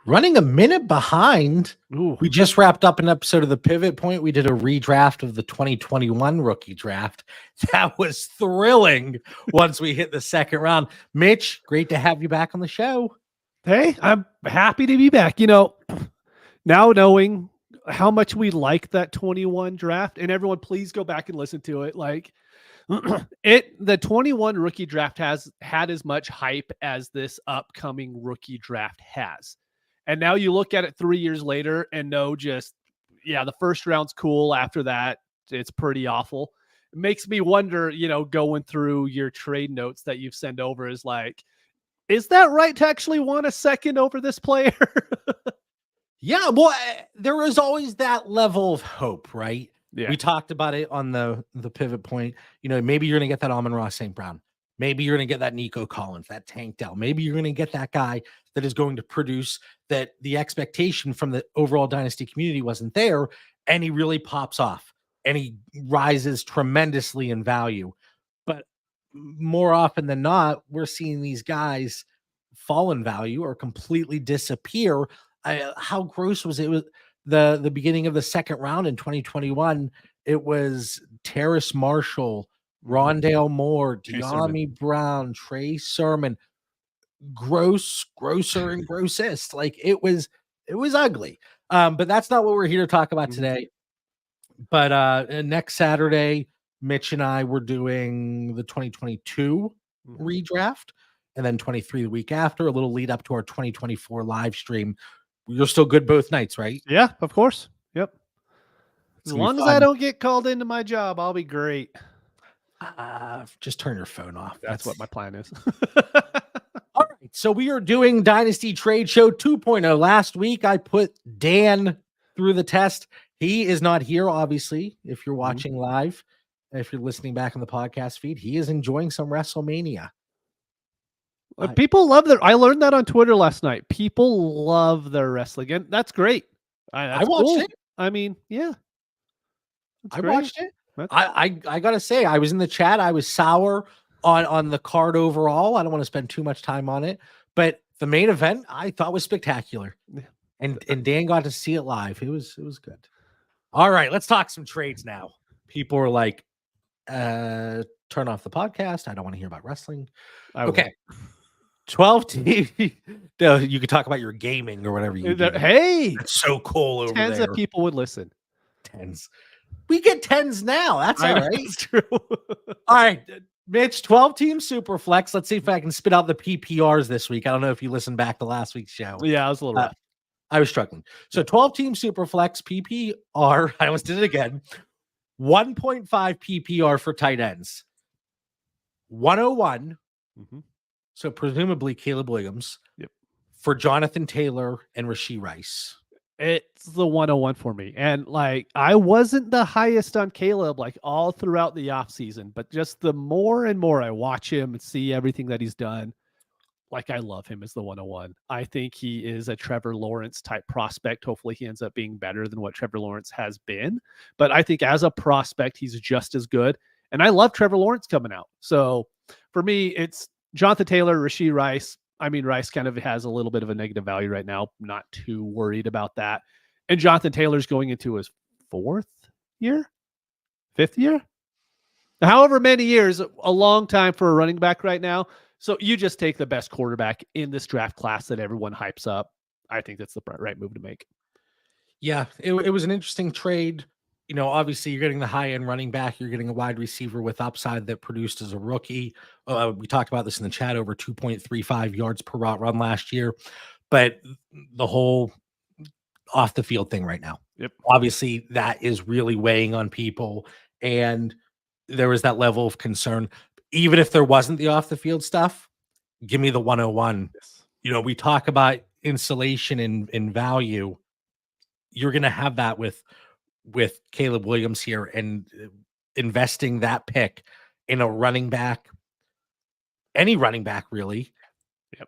Running a minute behind. Ooh. We just wrapped up an episode of the Pivot Point. We did a redraft of the 2021 rookie draft. That was thrilling once we hit the second round. Mitch, great to have you back on the show. Hey, I'm happy to be back. You know, now knowing how much we like that 21 draft, and everyone please go back and listen to it. Like the 21 rookie draft has had as much hype as this upcoming rookie draft has. And now you look at it 3 years later and know the first round's cool. After that, it's pretty awful. It makes me wonder, going through your trade notes that you've sent over is like, is that right to actually want a second over this player? Yeah, well, there is always that level of hope, right? Yeah. We talked about it on the Pivot Point. Maybe you're going to get that Amon-Ra St. Brown. Maybe you're going to get that Nico Collins, that Tank Dell. Maybe you're going to get that guy that is going to produce that the expectation from the overall Dynasty community wasn't there, and he really pops off, and he rises tremendously in value. But more often than not, we're seeing these guys fall in value or completely disappear. How gross was it? It was the beginning of the second round in 2021. It was Terrace Marshall, Rondale Moore, De'Ami Brown, Trey Sermon, grosser and grossest. Like it was ugly. But that's not what we're here to talk about today. But next Saturday, Mitch and I were doing the 2022 redraft, and then 23 the week after, a little lead up to our 2024 live stream. You're still good both nights, right? Yeah, of course. Yep. As long as I don't get called into my job, I'll be great. Just turn your phone off. That's what my plan is. All right. So we are doing Dynasty Trade Show 2.0. Last week, I put Dan through the test. He is not here, obviously, if you're watching live. If you're listening back on the podcast feed, he is enjoying some WrestleMania. People love I learned that on Twitter last night. People love their wrestling, and that's great. I watched it. I mean, yeah. I watched it. I gotta say, I was in the chat. I was sour on the card overall. I don't want to spend too much time on it, but the main event I thought was spectacular, and Dan got to see it live. It was good. All right, let's talk some trades now. People are like, turn off the podcast. I don't want to hear about wrestling. Okay. 12 teams. You could talk about your gaming or whatever you do. Hey, that's so cool over tens there. Of people would listen. Tens. We get tens now. That's all right. That's true. All right, Mitch, 12-team super flex. Let's see if I can spit out the PPRs this week. I don't know if you listened back to last week's show. Yeah, I was a little rough. I was struggling. So 12-team super flex PPR. I almost did it again. 1.5 PPR for tight ends. 101. So presumably Caleb Williams. Yep. For Jonathan Taylor and Rashee Rice. It's the 101 for me. And like, I wasn't the highest on Caleb like all throughout the offseason, but just the more and more I watch him and see everything that he's done, like I love him as the 101. I think he is a Trevor Lawrence type prospect. Hopefully he ends up being better than what Trevor Lawrence has been. But I think as a prospect, he's just as good. And I love Trevor Lawrence coming out. So for me, it's Jonathan Taylor, Rashee Rice. I mean, Rice kind of has a little bit of a negative value right now. Not too worried about that. And Jonathan Taylor's going into his 5th year. However many years, a long time for a running back right now. So you just take the best quarterback in this draft class that everyone hypes up. I think that's the right move to make. Yeah, it was an interesting trade. Obviously you're getting the high-end running back. You're getting a wide receiver with upside that produced as a rookie. We talked about this in the chat, over 2.35 yards per route run last year. But the whole off-the-field thing right now. Yep. Obviously, that is really weighing on people. And there was that level of concern. Even if there wasn't the off-the-field stuff, give me the 101. Yes. We talk about insulation in value. You're going to have that with Caleb Williams here, and investing that pick in a running back, any running back really,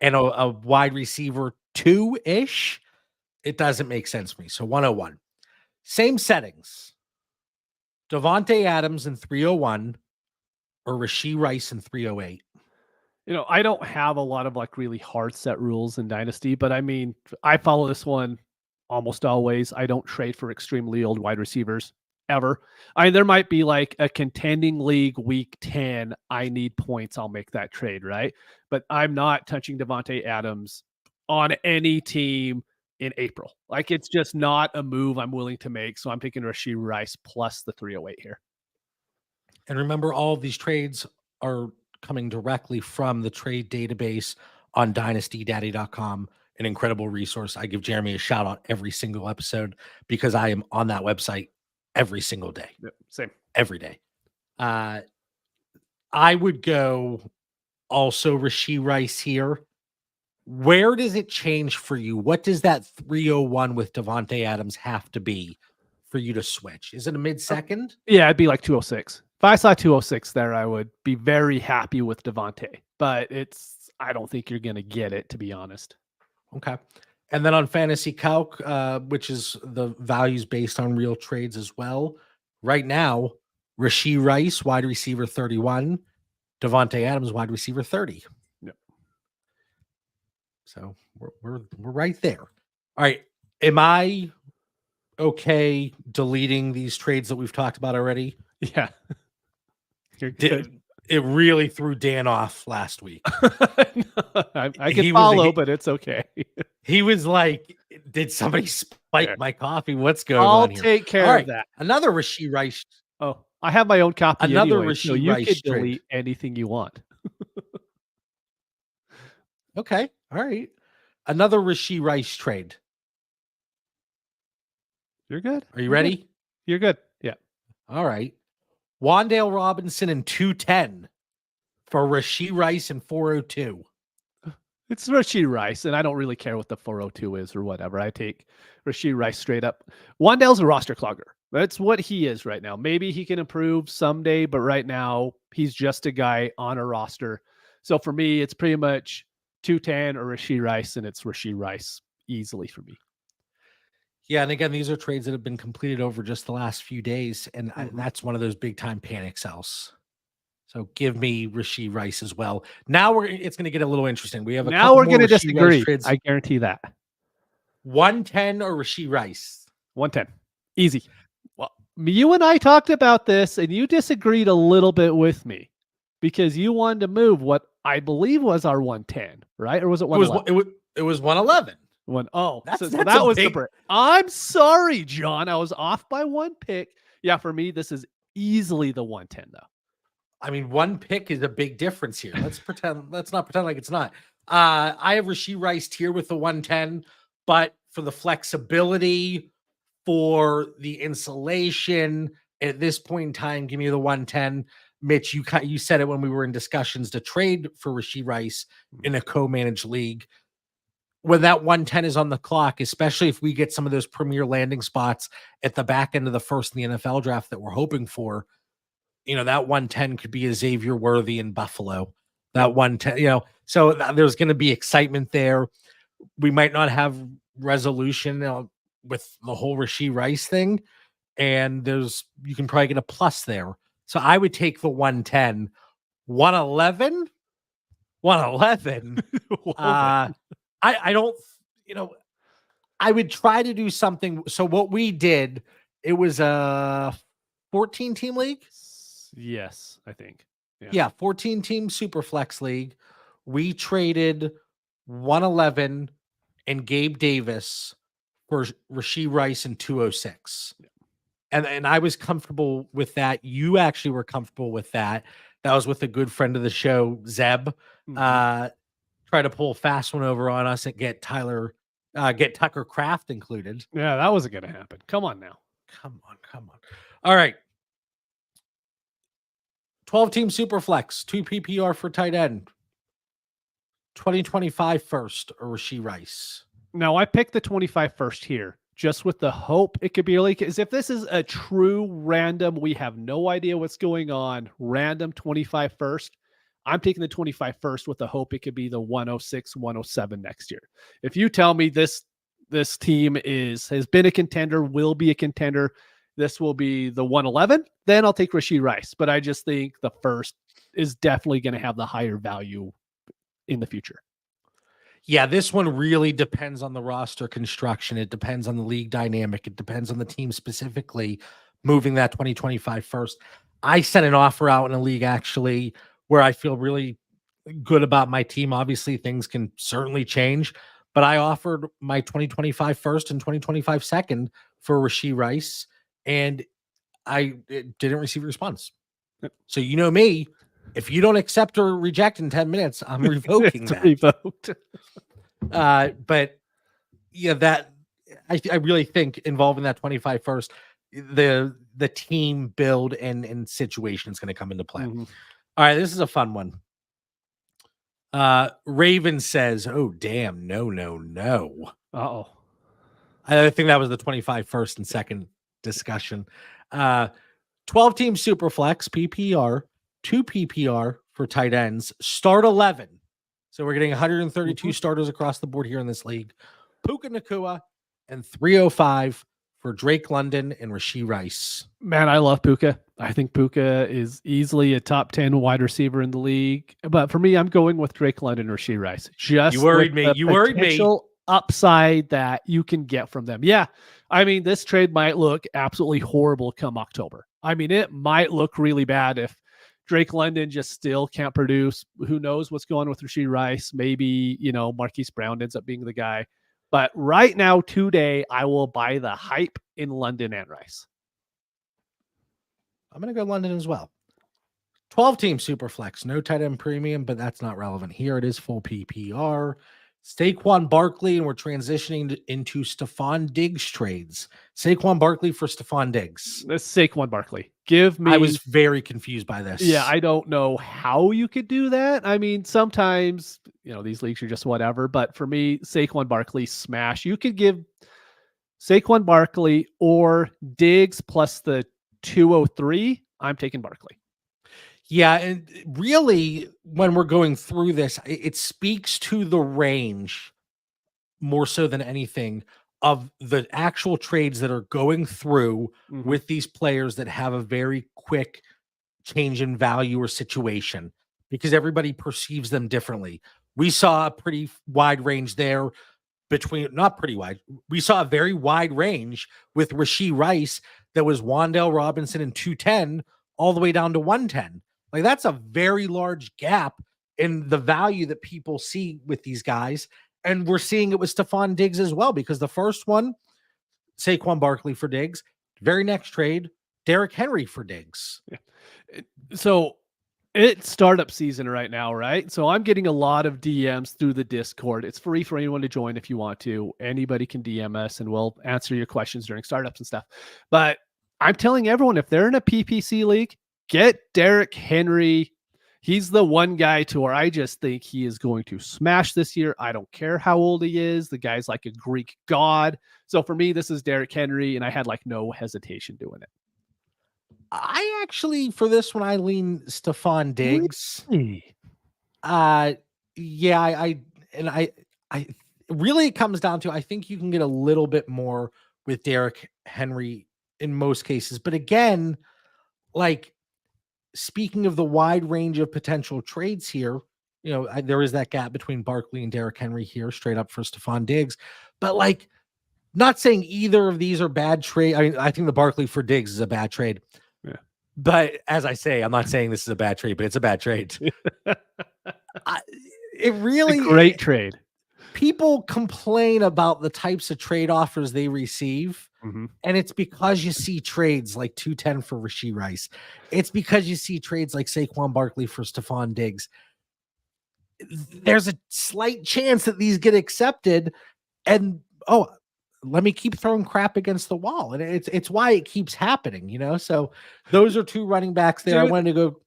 and a wide receiver 2-ish, it doesn't make sense for me. So 101. Same settings. Devontae Adams in 301 or Rashee Rice in 308. I don't have a lot of like really hard set rules in Dynasty, but I mean, I follow this one almost always. I don't trade for extremely old wide receivers ever. There might be like a contending league week 10. I need points. I'll make that trade, right? But I'm not touching Devontae Adams on any team in April. Like it's just not a move I'm willing to make. So I'm taking Rashee Rice plus the 308 here. And remember, all of these trades are coming directly from the trade database on dynastydaddy.com, an incredible resource. I give Jeremy a shout out every single episode because I am on that website every single day. Yep, same. Every day. I would go also Rashee Rice here. Where does it change for you? What does that 301 with Devontae Adams have to be for you to switch? Is it a mid-second? Yeah, it'd be like 206. If I saw 206 there, I would be very happy with Devontae. But I don't think you're going to get it, to be honest. Okay. And then on Fantasy Calc, which is the values based on real trades as well. Right now, Rashee Rice, wide receiver 31, Devontae Adams, wide receiver 30. Yep. So we're right there. All right. Am I okay deleting these trades that we've talked about already? Yeah. You're good. It really threw Dan off last week. I can follow, but it's okay. He was like, did somebody spike my coffee? What's going I'll on here? take care of that. Another Rashee Rice. Oh, I have my own copy. Another anyway, Rashee so you Rice can trade. delete anything you want. Okay. All right. Another Rashee Rice trade. You're good. Are you ready? Good. You're good. Yeah. All right. Wan'Dale Robinson and 210 for Rashee Rice and 402. It's Rashee Rice, and I don't really care what the 402 is or whatever. I take Rashee Rice straight up. Wan'Dale's a roster clogger. That's what he is right now. Maybe he can improve someday, but right now he's just a guy on a roster. So for me, it's pretty much 210 or Rashee Rice, and it's Rashee Rice easily for me. Yeah, and again, these are trades that have been completed over just the last few days, and that's one of those big time panic sells. So give me Rashee Rice as well. Now it's going to get a little interesting. We have now we're going to disagree. I guarantee that. 110 or Rashee Rice? 110, easy. Well, you and I talked about this, and you disagreed a little bit with me because you wanted to move what I believe was our 110, right? Or was it 111? It was 111. That was the break. I'm sorry, John. I was off by one pick. Yeah, for me, this is easily the 110, though. I mean, one pick is a big difference here. Let's not pretend like it's not. I have Rashee Rice here with the 110, but for the flexibility, for the insulation at this point in time, give me the 110. Mitch, you said it when we were in discussions to trade for Rashee Rice in a co-managed league. When that 110 is on the clock, especially if we get some of those premier landing spots at the back end of the first in the NFL draft that we're hoping for, that 110 could be a Xavier Worthy in Buffalo. That 110, so there's going to be excitement there. We might not have resolution with the whole Rashee Rice thing, and you can probably get a plus there. So I would take the 110. 111? 111. I don't, I would try to do something. So what we did, it was a 14-team league? Yes, I think. Yeah, 14-team Superflex league. We traded 111 and Gabe Davis for Rashee Rice in 206. Yeah. And I was comfortable with that. You actually were comfortable with that. That was with a good friend of the show, Zeb. Try to pull a fast one over on us and get Tucker Kraft included. Yeah, that wasn't going to happen. Come on now. Come on. All right. 12-team Superflex, 2 PPR for tight end. 2025 first or Rashee Rice. Now, I picked the 25 first here, just with the hope it could be early. Because if this is a true random, we have no idea what's going on, random 25 first, I'm taking the 25 first with the hope it could be the 106, 107 next year. If you tell me this team has been a contender, will be a contender, this will be the 111, then I'll take Rashee Rice. But I just think the first is definitely going to have the higher value in the future. Yeah, this one really depends on the roster construction. It depends on the league dynamic. It depends on the team specifically moving that 2025 first. I sent an offer out in a league actually where I feel really good about my team. Obviously, things can certainly change, but I offered my 2025 first and 2025 second for Rashee Rice, and didn't receive a response. Yep. So you know me, if you don't accept or reject in 10 minutes, I'm revoking It's that. revoked. But yeah, that I really think involving that 25 first, the team build and situation is going to come into play. Mhm. All right, this is a fun one. Raven says, "Oh damn, no." Uh-oh. I think that was the 25 first and second discussion. 12 team superflex PPR, 2 PPR for tight ends, start 11. So we're getting 132 starters across the board here in this league. Puka Nacua and 305 for Drake London and Rashee Rice. Man, I love Puka. I think Puka is easily a top 10 wide receiver in the league. But for me, I'm going with Drake London or Rashee Rice. Just You worried me. You worried me. Upside that you can get from them. Yeah. I mean, this trade might look absolutely horrible come October. I mean, it might look really bad if Drake London just still can't produce. Who knows what's going on with Rashee Rice? Maybe, Marquise Brown ends up being the guy. But right now, today, I will buy the hype in London and Rice. I'm going to go London as well. 12 team superflex, no tight end premium, but that's not relevant here. It is full PPR. Saquon Barkley, and we're transitioning into Stephon Diggs trades. Saquon Barkley for Stephon Diggs. This Saquon Barkley. Give me. I was very confused by this. Yeah, I don't know how you could do that. I mean, sometimes, these leagues are just whatever. But for me, Saquon Barkley smash. You could give Saquon Barkley or Diggs plus the 203. I'm taking Barkley. Yeah, and really, when we're going through this, it speaks to the range more so than anything of the actual trades that are going through with these players that have a very quick change in value or situation because everybody perceives them differently. We saw a pretty wide range there not pretty wide. We saw a very wide range with Rashee Rice that was Wan'Dale Robinson in 210 all the way down to 110. Like that's a very large gap in the value that people see with these guys. And we're seeing it with Stephon Diggs as well, because the first one, Saquon Barkley for Diggs, very next trade, Derrick Henry for Diggs. Yeah. So it's startup season right now, right? So I'm getting a lot of DMs through the Discord. It's free for anyone to join if you want to. Anybody can DM us and we'll answer your questions during startups and stuff. But I'm telling everyone, if they're in a PPC league, get Derrick Henry. He's the one guy to where I just think he is going to smash this year. I don't care how old he is. The guy's like a Greek god. So for me, this is Derrick Henry, and I had like no hesitation doing it. I actually, for this one, I lean Stephon Diggs. Really? Yeah, I really, it comes down to, I think you can get a little bit more with Derrick Henry in most cases. But again, like, speaking of the wide range of potential trades here, there is that gap between Barkley and Derrick Henry here, straight up for Stephon Diggs. But like, not saying either of these are bad trade. I mean, I think the Barkley for Diggs is a bad trade. Yeah. But as I say, I'm not saying this is a bad trade, but it's a bad trade. It really a great trade. People complain about the types of trade offers they receive. And it's because you see trades like 210 for Rashee Rice. It's because you see trades like Saquon Barkley for Stephon Diggs. There's a slight chance that these get accepted, and let me keep throwing crap against the wall. And it's why it keeps happening, So those are two running backs there. Dude, I wanted to go.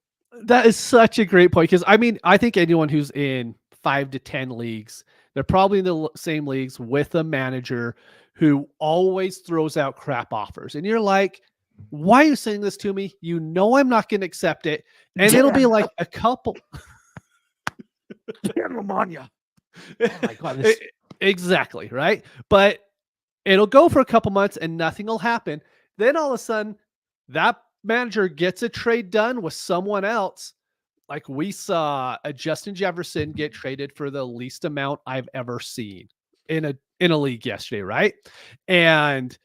That is such a great point, because I mean, I think anyone who's in 5 to 10 leagues, they're probably in the same leagues with a manager who always throws out crap offers. And you're like, why are you saying this to me? I'm not going to accept it. And it'll be like a couple. Lamagna. Oh my God, exactly. Right. But it'll go for a couple months and nothing will happen. Then all of a sudden that manager gets a trade done with someone else. like we saw a Justin Jefferson get traded for the least amount I've ever seen in a league yesterday, right? And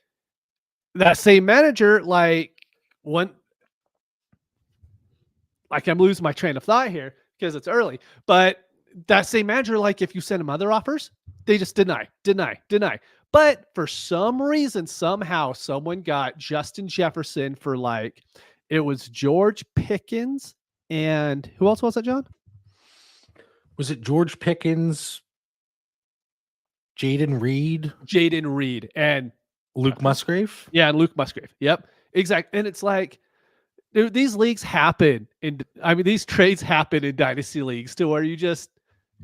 that same manager, like when like I'm losing my train of thought here because it's early, but that same manager, like if you send him other offers, they just deny. But for some reason, somehow, someone got Justin Jefferson for like it was George Pickens and who else was that, John? Was it George Pickens, Jaden Reed, and Luke Musgrave? Yeah, and Luke Musgrave. Yep, exactly. And it's like, dude, these leagues happen, these trades happen in dynasty leagues to where you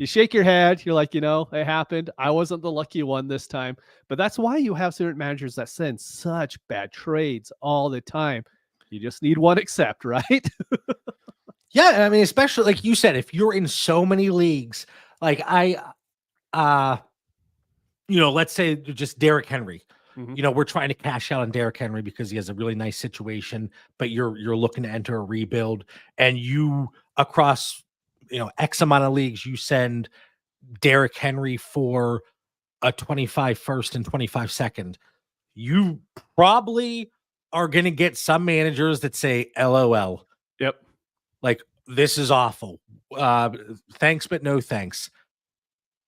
shake your head. You're like, it happened. I wasn't the lucky one this time. But that's why you have certain managers that send such bad trades all the time. You just need one accept, right? Yeah, I mean, especially like you said, if you're in so many leagues, like let's say just Derrick Henry. Mm-hmm. We're trying to cash out on Derrick Henry because he has a really nice situation, but you're looking to enter a rebuild, and you across X amount of leagues, you send Derrick Henry for a 25 first and 25 second. You probably are going to get some managers that say LOL. Yep. Like, this is awful. Thanks, but no thanks.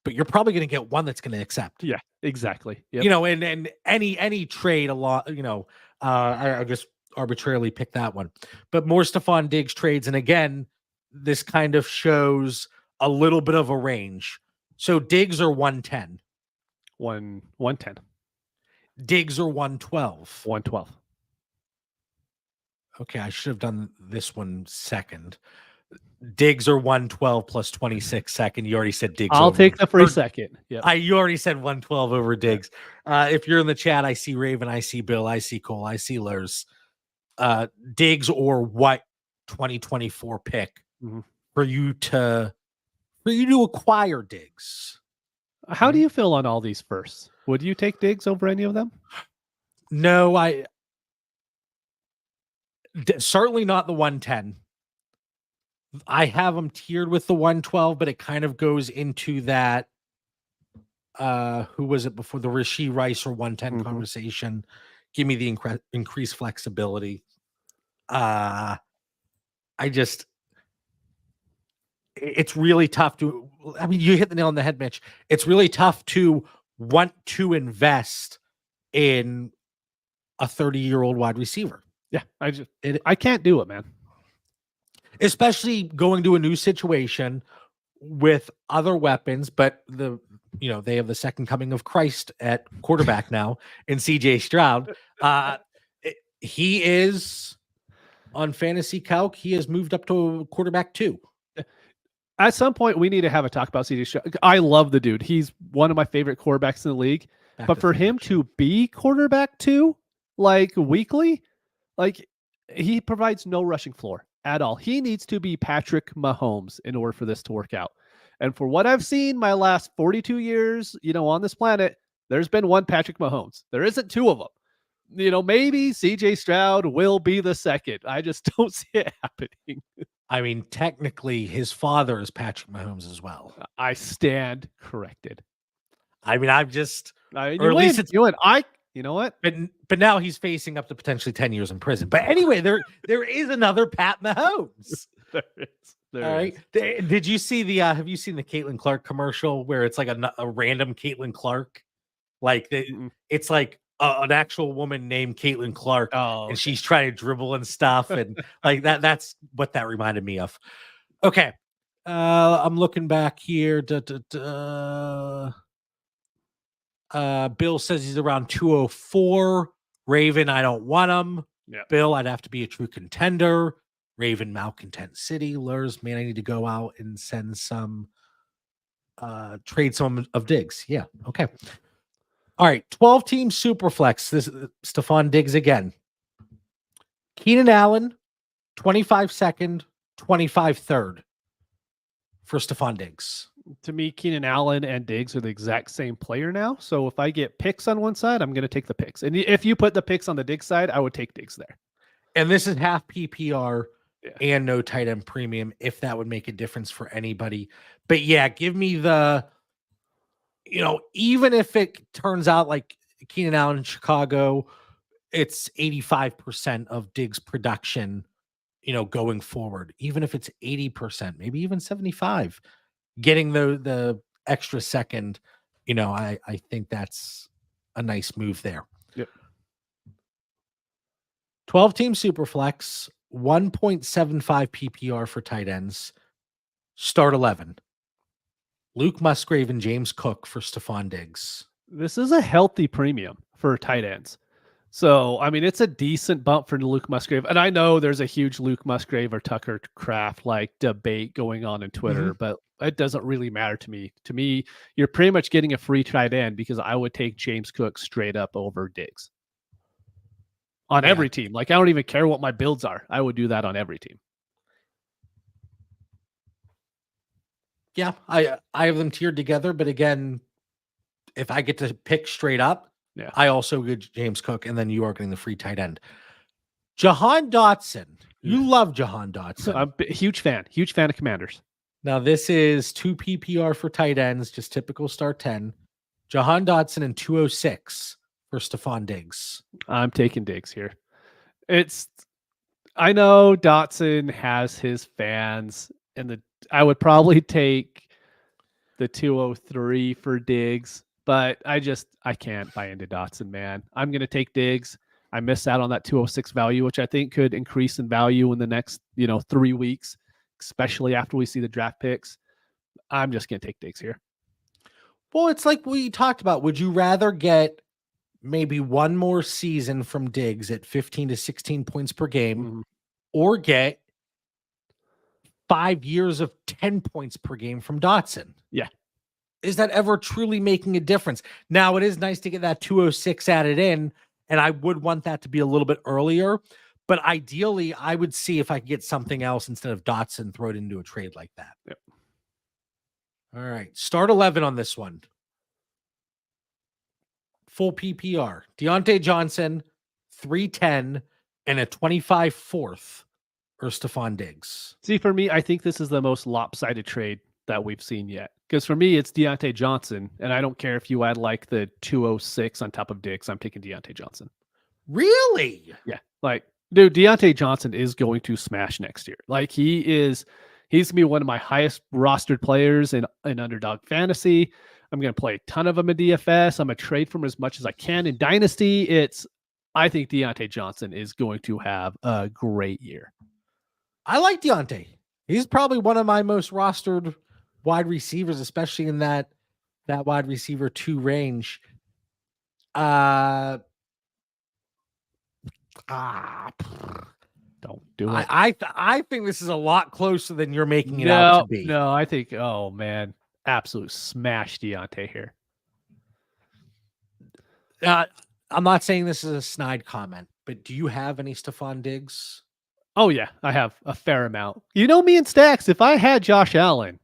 But you're probably going to get one that's going to accept. Yeah, exactly. Yep. And any trade a lot, I just arbitrarily picked that one. But more Stephon Diggs trades. And again, this kind of shows a little bit of a range. So Diggs are 110. 110. Diggs are 112. 112. Okay, I should have done this one second. Diggs are 112 plus 26 second. You already said Diggs. I'll take the free second. Yeah. You already said 112 over Diggs. If you're in the chat, I see Raven, I see Bill, I see Cole, I see Lurs. Diggs or what 2024 pick for you to acquire Diggs. How do you feel on all these firsts? Would you take Diggs over any of them? No, certainly not the 110. I have them tiered with the 112, but it kind of goes into that. Who was it before the Rashee Rice or 110 conversation? Give me the increased flexibility. It's really tough to. I mean, you hit the nail on the head, Mitch. It's really tough to want to invest in a 30-year-old wide receiver. Yeah, I can't do it, man. Especially going to a new situation with other weapons, but they have the second coming of Christ at quarterback now in CJ Stroud. He is on fantasy calc. He has moved up to quarterback 2. At some point, we need to have a talk about CJ Stroud. I love the dude. He's one of my favorite quarterbacks in the league. But for him to be quarterback 2, like weekly, like he provides no rushing floor at all. He needs to be Patrick Mahomes in order for this to work out. And for what I've seen my last 42 years, on this planet, there's been one Patrick Mahomes. There isn't 2 of them. Maybe CJ Stroud will be the second. I just don't see it happening. I mean, technically, his father is Patrick Mahomes as well. I stand corrected. I mean, or at least it's you and I. You know what? But now he's facing up to potentially 10 years in prison. But anyway, there is another Pat Mahomes. There is. All right. Did you see have you seen the Caitlin Clark commercial where it's like a random Caitlin Clark? Like it's like an actual woman named Caitlin Clark, and she's trying to dribble and stuff, and like that's what that reminded me of. Okay. I'm looking back here. Bill says he's around 204. Raven, I don't want him. Yep. Bill, I'd have to be a true contender. Raven, malcontent city. Lurs, man, I need to go out and send some trade some of Diggs. Yeah. Okay. All right. 12-team Superflex. This is Stephon Diggs again. Keenan Allen, 25 second, 25 third for Stephon Diggs. To me, Keenan Allen and Diggs are the exact same player now. So if I get picks on one side, I'm going to take the picks. And if you put the picks on the Diggs side, I would take Diggs there. And this is half PPR. and no tight end premium, if that would make a difference for anybody. But yeah, give me the, even if it turns out like Keenan Allen in Chicago, it's 85% of Diggs' production, going forward. Even if it's 80%, maybe even 75, getting the extra second, I think that's a nice move there. Yep. 12-team Superflex, 1.75 PPR for tight ends. Start 11. Luke Musgrave and James Cook for Stephon Diggs. This is a healthy premium for tight ends. So, I mean, it's a decent bump for Luke Musgrave. And I know there's a huge Luke Musgrave or Tucker Kraft like debate going on in Twitter, but it doesn't really matter to me. To me, you're pretty much getting a free tight end because I would take James Cook straight up over Diggs on every team. Like, I don't even care what my builds are. I would do that on every team. Yeah, I have them tiered together, but again, if I get to pick straight up, I also get James Cook, and then you are getting the free tight end. Jahan Dotson. You love Jahan Dotson. I'm a huge fan of Commanders. Now, this is 2 PPR for tight ends, just typical start 10. Jahan Dotson and 206 for Stephon Diggs. I'm taking Diggs here. I know Dotson has his fans, and I would probably take the 203 for Diggs, but I can't buy into Dotson, man. I'm going to take Diggs. I missed out on that 206 value, which I think could increase in value in the next, 3 weeks, especially after we see the draft picks. I'm just going to take Diggs here. Well, it's like we talked about. Would you rather get maybe one more season from Diggs at 15 to 16 points per game, or get 5 years of 10 points per game from Dotson? Yeah. Is that ever truly making a difference? Now, it is nice to get that 206 added in, and I would want that to be a little bit earlier. But ideally, I would see if I could get something else instead of Dotson, throw it into a trade like that. Yep. All right. Start 11 on this one. Full PPR. Deontay Johnson, 310, and a 25 fourth for Stephon Diggs. See, for me, I think this is the most lopsided trade that we've seen yet. Because for me, it's Deontay Johnson, and I don't care if you add like the 206 on top of Diggs. I'm taking Deontay Johnson. Really? Yeah. Like, dude, Deontay Johnson is going to smash next year. Like, he's going to be one of my highest rostered players in Underdog Fantasy. I'm going to play a ton of him in DFS. I'm going to trade for him as much as I can in Dynasty. I think Deontay Johnson is going to have a great year. I like Deontay. He's probably one of my most rostered wide receivers, especially in that wide receiver 2 range. Don't do it. I think this is a lot closer than you're making it out to be. No, I think, oh man, absolute smash Deontay here. I'm not saying this is a snide comment, but do you have any Stephon Diggs? Oh yeah, I have a fair amount. You know me and Stacks, if I had Josh Allen,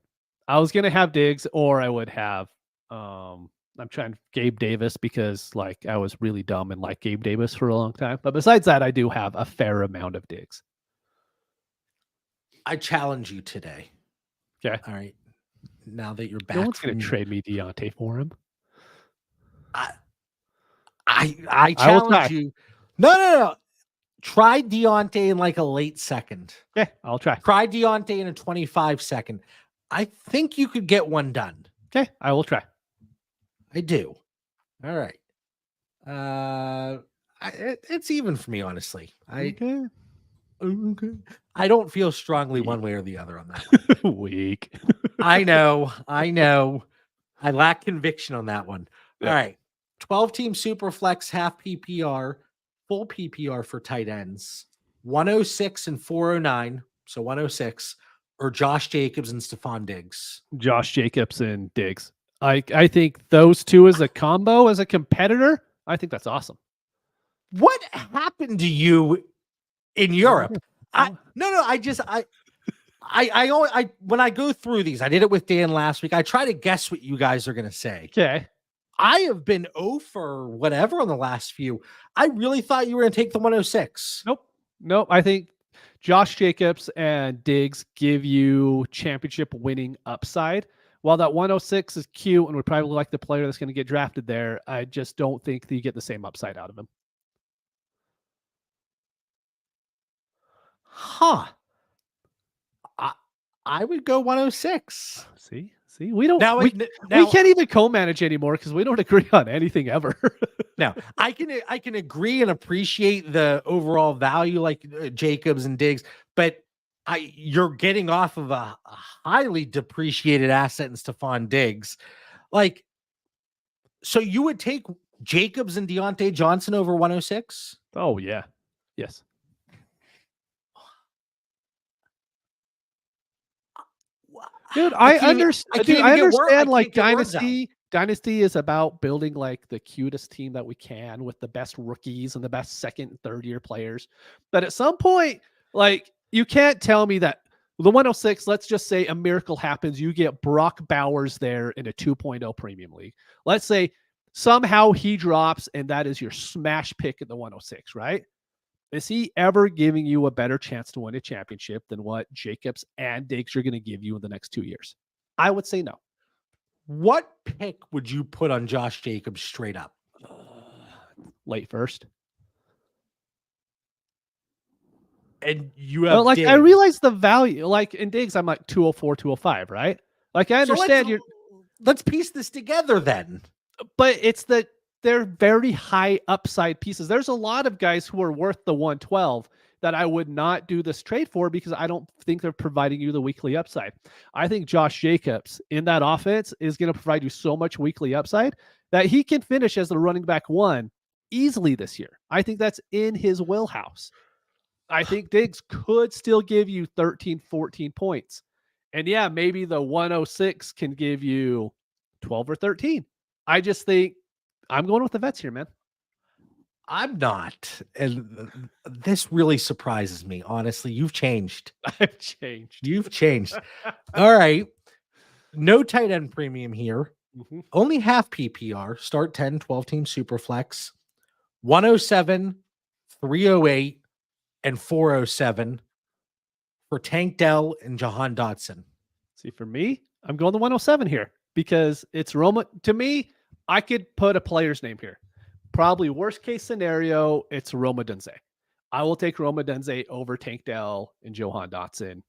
I was going to have Diggs, or I would have, I'm trying Gabe Davis, because like I was really dumb and like Gabe Davis for a long time. But besides that, I do have a fair amount of Diggs. I challenge you today. Okay. All right. Now that you're back, no one's going to trade me Deontay for him. I challenge you. No. Try Deontay in like a late second. Yeah, I'll try. Try Deontay in a 25 second. I think you could get one done. Okay, I will try. I do. All right. It's even for me, honestly. Okay. I don't feel strongly one way or the other on that. Weak. I know. I lack conviction on that one. Yeah. All right. 12-team Superflex, half PPR, full PPR for tight ends. 106 and 409. So 106. Or Josh Jacobs and Stephon Diggs. Josh Jacobs and Diggs. I think those two as a combo, as a competitor, I think that's awesome. What happened to you in Europe? When I go through these, I did it with Dan last week. I try to guess what you guys are going to say. Okay. I have been 0 for whatever on the last few. I really thought you were going to take the 106. Nope. I think Josh Jacobs and Diggs give you championship winning upside. While that 106 is cute and would probably like the player that's going to get drafted there, I just don't think that you get the same upside out of him. Huh. I would go 106. See, we don't. Now, we can't even co-manage anymore because we don't agree on anything ever. Now, I can agree and appreciate the overall value, like Jacobs and Diggs, but you're getting off of a highly depreciated asset in Stephon Diggs. Like, so you would take Jacobs and Deontay Johnson over 106? Oh yeah, yes. Dude, I understand like Dynasty is about building like the cutest team that we can with the best rookies and the best second and third year players. But at some point, like you can't tell me that the 106, let's just say a miracle happens. You get Brock Bowers there in a 2.0 premium league. Let's say somehow he drops and that is your smash pick at the 106, right? Is he ever giving you a better chance to win a championship than what Jacobs and Diggs are going to give you in the next 2 years? I would say no. What pick would you put on Josh Jacobs straight up? Late first. And you have like Diggs. I realize the value. Like in Diggs, I'm like 204, 205, right? Like I understand let's piece this together then. But they're very high upside pieces. There's a lot of guys who are worth the 112 that I would not do this trade for because I don't think they're providing you the weekly upside. I think Josh Jacobs in that offense is going to provide you so much weekly upside that he can finish as the running back 1 easily this year. I think that's in his wheelhouse. I think Diggs could still give you 13, 14 points. And yeah, maybe the 106 can give you 12 or 13. I just think I'm going with the vets here, man. I'm not. And this really surprises me. Honestly, you've changed. I've changed. You've changed. All right. No tight end premium here. Mm-hmm. Only half PPR. Start 10, 12 team super flex. 107, 308, and 407 for Tank Dell and Jahan Dotson. See, for me, I'm going the 107 here because it's Roma. To me, I could put a player's name here. Probably worst case scenario, it's Roma Dunze. I will take Roma Dunze over Tank Dell and Jahan Dotson.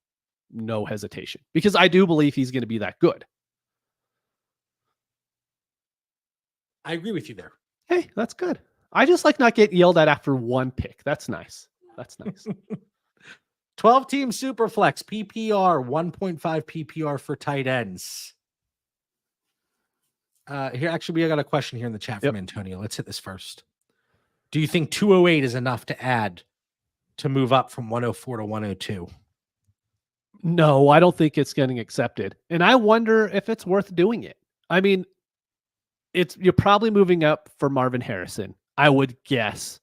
No hesitation. Because I do believe he's going to be that good. I agree with you there. Hey, that's good. I just like not getting yelled at after one pick. That's nice. That's nice. 12 team super flex PPR, 1.5 PPR for tight ends. Here, actually, we got a question here in the chat from Antonio. Let's hit this first. Do you think 208 is enough to add to move up from 104 to 102? No, I don't think it's getting accepted. And I wonder if it's worth doing it. I mean, you're probably moving up for Marvin Harrison, I would guess.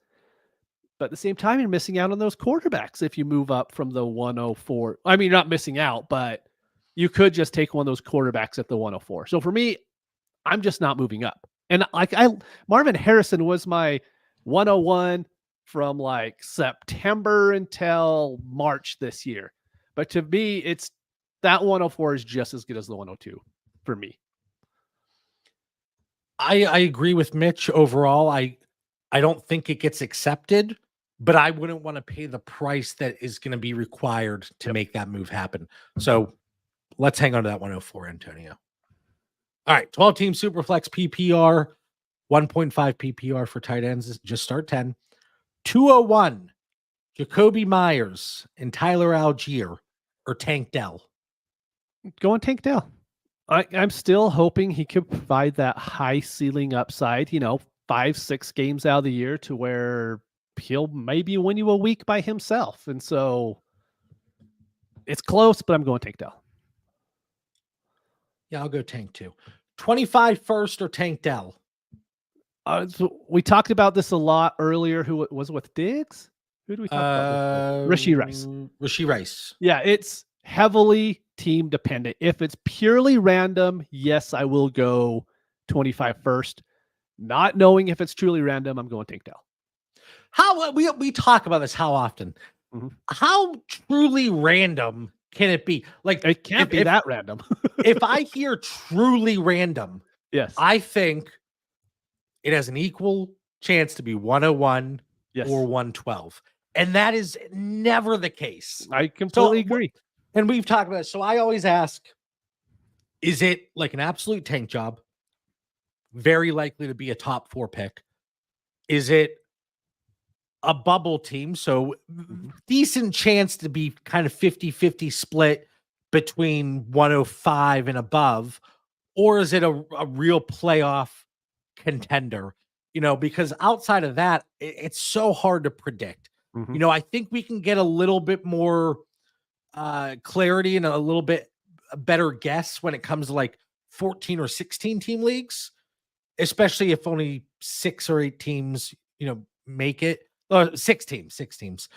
But at the same time, you're missing out on those quarterbacks if you move up from the 104. I mean, you're not missing out, but you could just take one of those quarterbacks at the 104. So for me, I'm just not moving up. And like Marvin Harrison was my 101 from like September until March this year. But to me, it's that 104 is just as good as the 102 for me. I agree with Mitch overall. I don't think it gets accepted, but I wouldn't want to pay the price that is going to be required to make that move happen. So let's hang on to that 104, Antonio. All right, 12 team Superflex PPR, 1.5 PPR for tight ends. Just start 10. 201, Jacoby Myers and Tyler Algier or Tank Dell. Going Tank Dell. I'm still hoping he could provide that high ceiling upside, 5-6 games out of the year to where he'll maybe win you a week by himself. And so it's close, but I'm going Tank Dell. Yeah, I'll go Tank too. 25 first or Tank Dell? So we talked about this a lot earlier. Who was it with Diggs? Who do we talk about? Rashee Rice. Rashee Rice. Yeah, it's heavily team dependent. If it's purely random, yes, I will go 25 first. Not knowing if it's truly random, I'm going Tank Dell. How we talk about this how often? How truly random can it be? Like, It can't be that random. if I hear truly random, Yes. I think it has an equal chance to be 101 Yes. or 112. And that is never the case. I completely agree. And we've talked about it. So I always ask, is it like an absolute tank job? Very likely to be a top 4 pick. Is it a bubble team? So decent chance to be kind of 50-50 split between 105 and above. Or is it a real playoff contender? Because outside of that, it's so hard to predict. I think we can get a little bit more clarity and a little bit a better guess when it comes to like 14 or 16 team leagues, especially if only 6 or 8 teams, make it. 6 teams.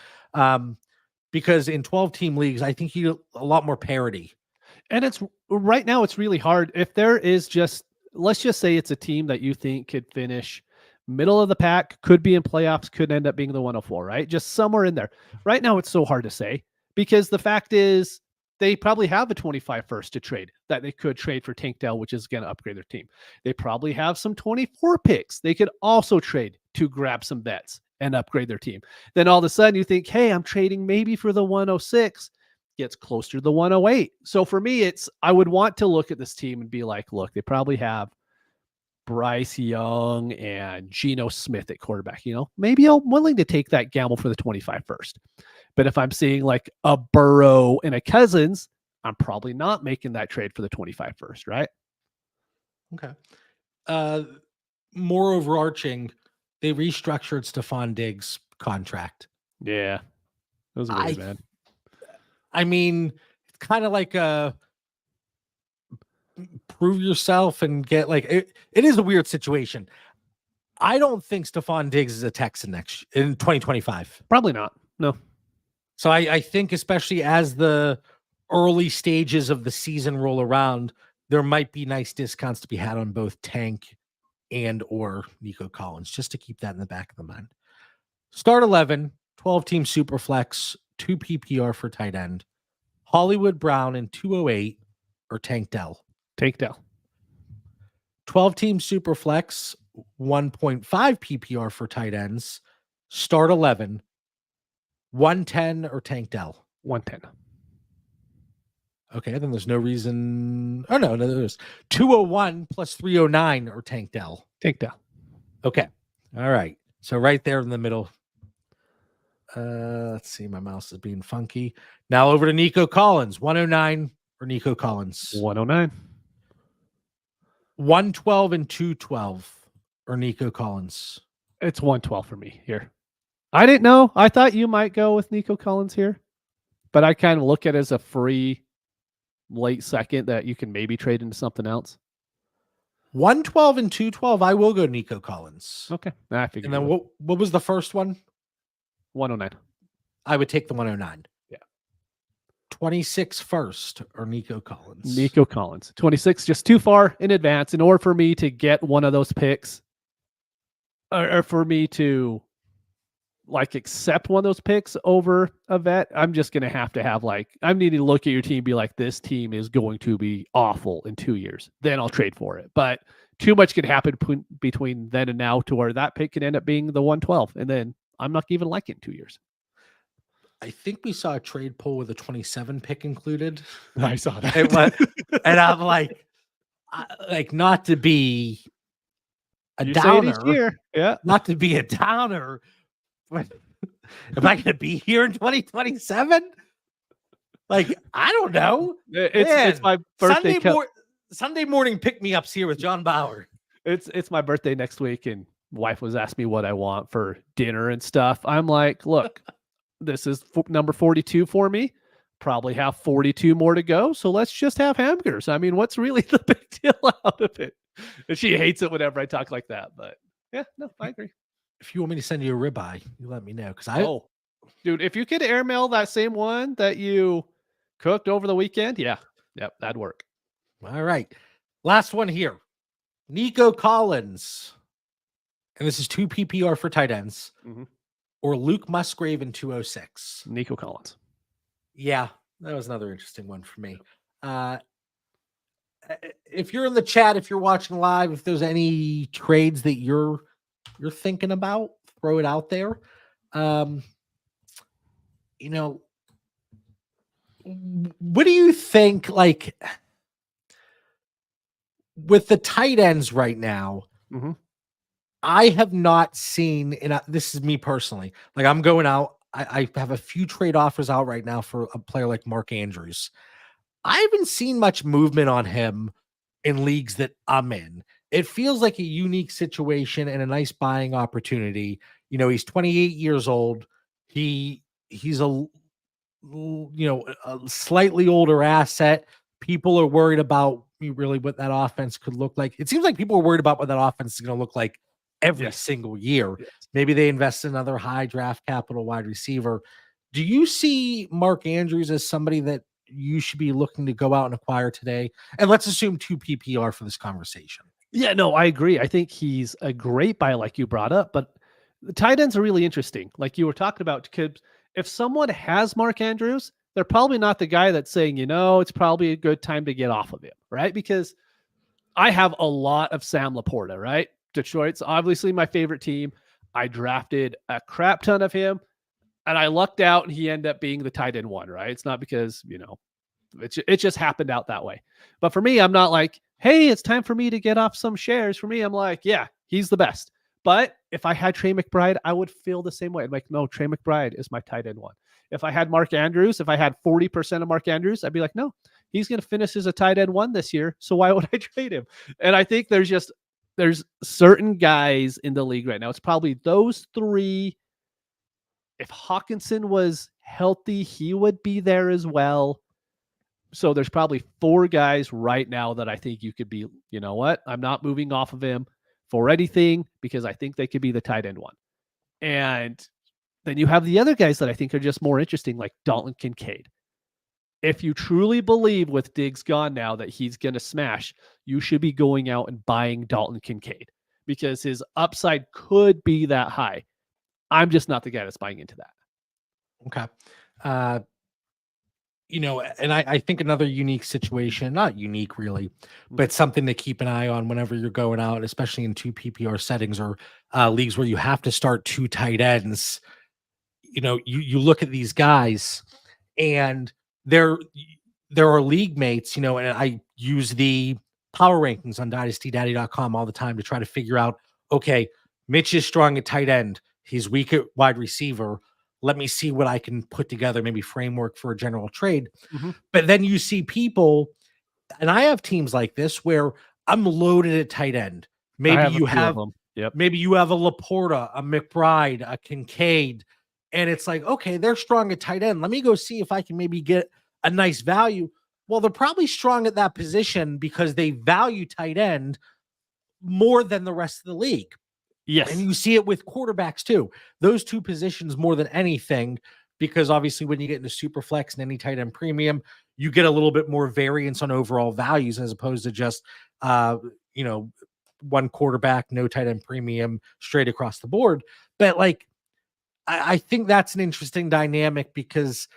Because in 12 team leagues, I think you a lot more parity. And it's right now, it's really hard. If there is let's just say it's a team that you think could finish middle of the pack, could be in playoffs, could end up being the 104, right? Just somewhere in there. Right now, it's so hard to say because the fact is they probably have a 25 first to trade that they could trade for Tank Dell, which is going to upgrade their team. They probably have some 24 picks they could also trade to grab some bets and upgrade their team. Then all of a sudden you think, hey, I'm trading maybe for the 106, gets closer to the 108. So for me, I would want to look at this team and be like, look, they probably have Bryce Young and Geno Smith at quarterback. Maybe I'm willing to take that gamble for the 25 first. But if I'm seeing like a Burrow and a Cousins, I'm probably not making that trade for the 25 first, right? Okay. More overarching, they restructured Stephon Diggs' contract. Yeah. That was weird, man. I mean, it's kind of like prove yourself and get like it is a weird situation. I don't think Stephon Diggs is a Texan in 2025. Probably not. No. So I think especially as the early stages of the season roll around, there might be nice discounts to be had on both Tank and or Nico Collins, just to keep that in the back of the mind. Start 11, 12-team Superflex, 2 PPR for tight end. Hollywood Brown in 208 or Tank Dell. Tank Dell. 12-team Superflex, 1.5 PPR for tight ends. Start 11, 110 or Tank Dell. 110. Okay, then there's no reason. Oh, no, there's 201 plus 309 or Tank Dell. Tank Dell. Okay. All right. So right there in the middle. Let's see. My mouse is being funky. Now over to Nico Collins. 109 or Nico Collins. 109. 112 and 212 or Nico Collins. It's 112 for me here. I didn't know. I thought you might go with Nico Collins here, but I kind of look at it as a free late second that you can maybe trade into something else. 112 and 212. I will go Nico Collins. Okay. I figured. And then what was the first one? 109. I would take the 109. Yeah. 26 first or Nico Collins. Nico Collins. 26, just too far in advance. In order for me to get one of those picks, or for me to like accept one of those picks over a vet, I'm just going to have like, I'm needing to look at your team and be like, this team is going to be awful in 2 years. Then I'll trade for it. But too much could happen between then and now to where that pick could end up being the 112. And then I'm not even like it in 2 years. I think we saw a trade poll with a 27 pick included. I saw that. And I'm like not to be a downer. Yeah. Not to be a downer. But am I going to be here in 2027? Like, I don't know. It's my birthday. Sunday morning pick-me-ups here with John Bauer. It's my birthday next week, and wife was asking me what I want for dinner and stuff. I'm like, look, this is number 42 for me. Probably have 42 more to go. So let's just have hamburgers. I mean, what's really the big deal out of it? And she hates it whenever I talk like that. But yeah, no, I agree. If you want me to send you a ribeye, you let me know. Dude, if you could airmail that same one that you cooked over the weekend, yep, that'd work. All right. Last one here. Nico Collins. And this is 2 PPR for tight ends. or Luke Musgrave in 206? Nico Collins. Yeah, that was another interesting one for me. If you're in the chat, if you're watching live, if there's any trades that you're thinking about, throw it out there. You know, what do you think, like, with the tight ends right now? Mm-hmm. I have not seen, and this is me personally, like, I'm going out. I have a few trade offers out right now for a player like Mark Andrews. I haven't seen much movement on him in leagues that I'm in. It feels like a unique situation and a nice buying opportunity. You know, he's 28 years old. He's a a slightly older asset. People are worried about really what that offense could look like. It seems like people are worried about what that offense is going to look like every single year. Yes. Maybe they invest in another high draft capital wide receiver. Do you see Mark Andrews as somebody that you should be looking to go out and acquire today? And let's assume 2 PPR for this conversation. Yeah, no, I agree. I think he's a great buy, like you brought up, but the tight ends are really interesting. Like you were talking about, if someone has Mark Andrews, they're probably not the guy that's saying, it's probably a good time to get off of him, right? Because I have a lot of Sam Laporta, right? Detroit's obviously my favorite team. I drafted a crap ton of him, and I lucked out, and he ended up being the tight end one, right? It's not because, it just happened out that way. But for me, I'm not like, hey, it's time for me to get off some shares. For me, I'm like, yeah, he's the best. But if I had Trey McBride, I would feel the same way. I'm like, no, Trey McBride is my tight end one. If I had Mark Andrews, if I had 40% of Mark Andrews, I'd be like, no, he's going to finish as a tight end one this year. So why would I trade him? And I think there's certain guys in the league right now. It's probably those three. If Hawkinson was healthy, he would be there as well. So there's probably 4 guys right now that I think you could be, you know what? I'm not moving off of him for anything because I think they could be the tight end one. And then you have the other guys that I think are just more interesting, like Dalton Kincaid. If you truly believe with Diggs gone now that he's going to smash, you should be going out and buying Dalton Kincaid because his upside could be that high. I'm just not the guy that's buying into that. Okay. And I think another unique situation, not unique really, but something to keep an eye on whenever you're going out, especially in 2 PPR settings or leagues where you have to start 2 tight ends. You look at these guys and there are league mates, and I use the power rankings on dynastydaddy.com all the time to try to figure out, okay, Mitch is strong at tight end. He's weak at wide receiver. Let me see what I can put together, maybe framework for a general trade. Mm-hmm. But then you see people, and I have teams like this where I'm loaded at tight end. Maybe you have a Laporta, a McBride, a Kincaid, and it's like, okay, they're strong at tight end. Let me go see if I can maybe get a nice value. Well, they're probably strong at that position because they value tight end more than the rest of the league. Yes. And you see it with quarterbacks too. Those 2 positions more than anything, because obviously when you get into super flex and any tight end premium, you get a little bit more variance on overall values as opposed to just, one quarterback, no tight end premium straight across the board. But like, I think that's an interesting dynamic because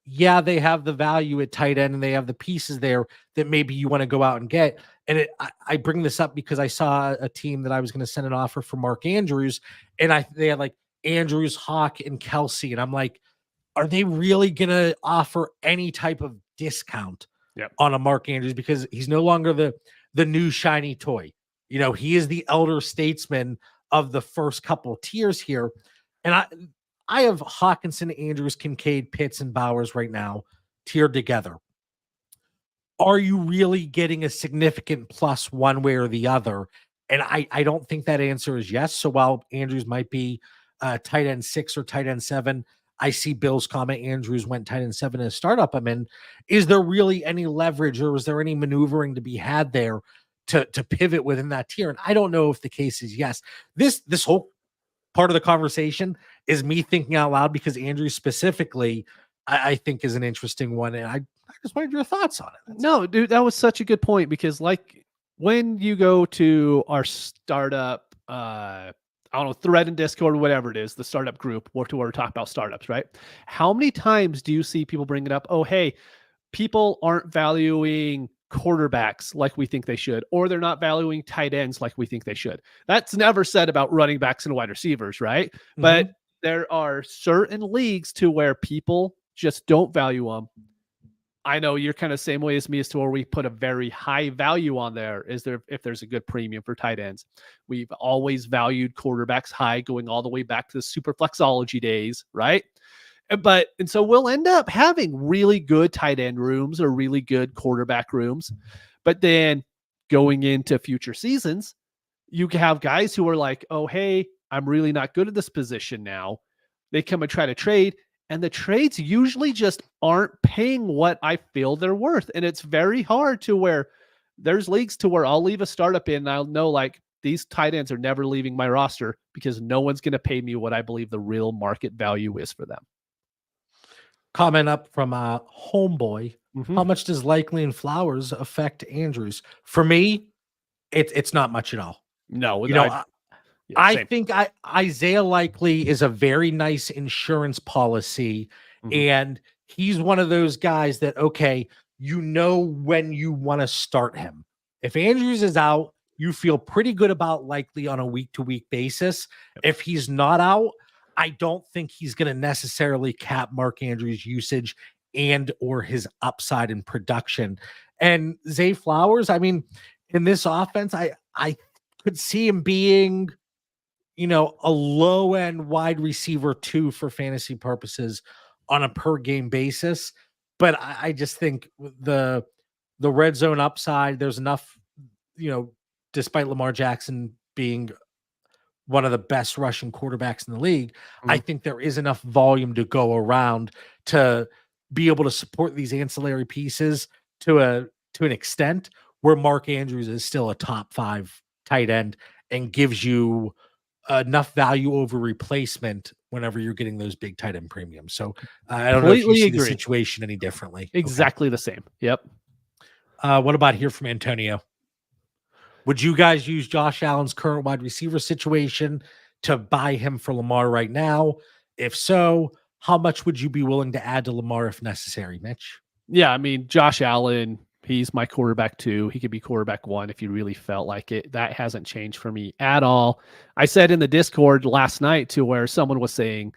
yeah, they have the value at tight end and they have the pieces there that maybe you want to go out and get. And I bring this up because I saw a team that I was going to send an offer for Mark Andrews, and they had like Andrews, Hawk, and Kelsey. And I'm like, are they really going to offer any type of discount on a Mark Andrews? Because he's no longer the new shiny toy. He is the elder statesman of the first couple tiers here. And I have Hawkinson, Andrews, Kincaid, Pitts, and Bowers right now tiered together. Are you really getting a significant plus one way or the other? And I don't think that answer is yes. So while Andrews might be tight end 6 or tight end 7, I see Bill's comment Andrews went tight end 7 in a startup I'm in. Is there really any leverage or is there any maneuvering to be had there to pivot within that tier? And I don't know if the case is yes. This whole part of the conversation is me thinking out loud because Andrews specifically, I think is an interesting one. And I just wanted your thoughts on it. No, dude, that was such a good point because like when you go to our startup, our I don't know, thread in Discord or whatever it is, the startup group, where we're talking about startups, right? How many times do you see people bring it up? Oh, hey, people aren't valuing quarterbacks like we think they should, or they're not valuing tight ends like we think they should. That's never said about running backs and wide receivers, right? But there are certain leagues to where people just don't value them. I know you're kind of same way as me as to where we put a very high value on there. Is there if there's a good premium for tight ends? We've always valued quarterbacks high, going all the way back to the super flexology days, right? And so we'll end up having really good tight end rooms or really good quarterback rooms. But then going into future seasons, you can have guys who are like, oh, hey, I'm really not good at this position now. They come and try to trade, and the trades usually just aren't paying what I feel they're worth. And it's very hard to where there's leagues to where I'll leave a startup in and I'll know like these tight ends are never leaving my roster because no one's going to pay me what I believe the real market value is for them. Comment up from Homeboy. How much does Likely and Flowers affect Andrews? For me, it's not much at all. No, you know, I think Isaiah Likely is a very nice insurance policy, and he's one of those guys that, okay, you know when you want to start him. If Andrews is out, you feel pretty good about Likely on a week-to-week basis. If he's not out, I don't think he's going to necessarily cap Mark Andrews' usage and or his upside in production. And Zay Flowers, I mean, in this offense, I could see him being, you know, a low-end wide receiver 2 for fantasy purposes on a per-game basis. But I just think the red zone upside, there's enough, you know, despite Lamar Jackson being one of the best rushing quarterbacks in the league, I think there is enough volume to go around to be able to support these ancillary pieces to an extent where Mark Andrews is still a top 5 tight end and gives you enough value over replacement whenever you're getting those big tight end premiums. So I don't know if you see the situation any differently. Exactly the same. Yep. What about here from Antonio? Would you guys use Josh Allen's current wide receiver situation to buy him for Lamar right now? If so, how much would you be willing to add to Lamar if necessary, Mitch? Yeah, I mean, Josh Allen, he's my quarterback 2. He could be quarterback 1 if you really felt like it. That hasn't changed for me at all. I said in the Discord last night to where someone was saying,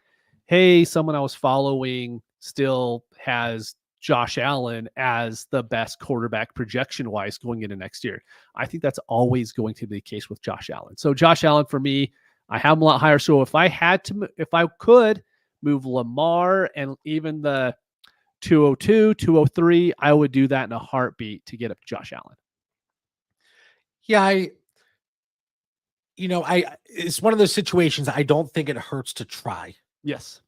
hey, someone I was following still has Josh Allen as the best quarterback projection-wise going into next year. I think that's always going to be the case with Josh Allen. So Josh Allen, for me, I have him a lot higher. So if I could move Lamar and even the 202, 203, I would do that in a heartbeat to get up to Josh Allen. Yeah, it's one of those situations I don't think it hurts to try. Yes.